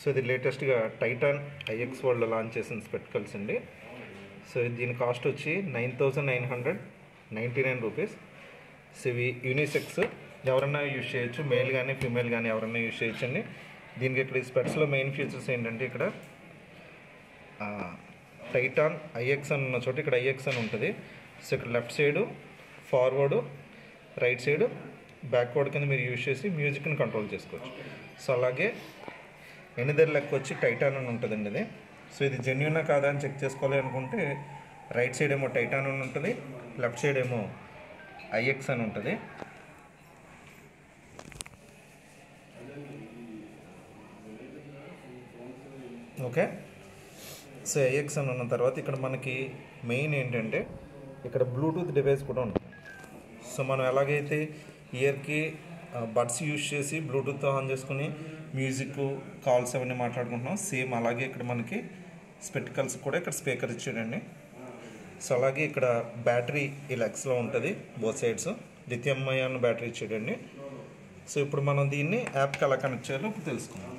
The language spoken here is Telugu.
సో ఇది లేటెస్ట్గా టైటాన్ ఐఎక్స్ వాళ్ళు లాంచ్ చేసిన స్పెక్టికల్స్ అండి. సో దీని కాస్ట్ వచ్చి 9,999 రూపీస్. సో ఇవి యూనిసెక్స్, ఎవరైనా యూజ్ చేయొచ్చు, మేల్ కానీ ఫీమేల్ కానీ ఎవరైనా యూజ్ చేయొచ్చండి. దీనికి ఇక్కడ ఈ స్పెట్స్లో మెయిన్ ఫీచర్స్ ఏంటంటే ఇక్కడ టైటాన్ ఐఎక్స్ అని ఉన్న చోట ఇక్కడ ఐఎక్స్ అని ఉంటుంది. సో ఇక్కడ left side forward, right side backward కింద మీరు యూజ్ చేసి మ్యూజిక్ని కంట్రోల్ చేసుకోవచ్చు. సో అలాగే ఎనిదర్ లెక్క వచ్చి టైటాన్ అని ఉంటుందండి ఇది. సో ఇది జెన్యూనా కాదా అని చెక్ చేసుకోవాలి అనుకుంటే రైట్ సైడ్ ఏమో టైటాన్ అని ఉంటుంది, లెఫ్ట్ సైడ్ ఏమో ఐఎక్స్ అని ఉంటుంది. ఓకే, సో ఐఎక్స్ అని ఉన్న తర్వాత ఇక్కడ మనకి మెయిన్ ఏంటంటే ఇక్కడ బ్లూటూత్ డివైస్ కూడా ఉంటుంది. సో మనం ఎలాగైతే ఇయర్కి బడ్స్ యూజ్ చేసి బ్లూటూత్తో ఆన్ చేసుకుని మ్యూజిక్, కాల్స్ అవన్నీ మాట్లాడుకుంటున్నాం, సేమ్ అలాగే ఇక్కడ మనకి స్పెక్టికల్స్ కూడా ఇక్కడ స్పీకర్ ఇచ్చాడండి. సో అలాగే ఇక్కడ బ్యాటరీ ఈ లెగ్స్లో ఉంటుంది, both sides lithium ion battery ఇచ్చాడండి. సో ఇప్పుడు మనం దీన్ని యాప్కి ఎలా కనెక్ట్ చేయాలో ఇప్పుడు తెలుసుకుందాం.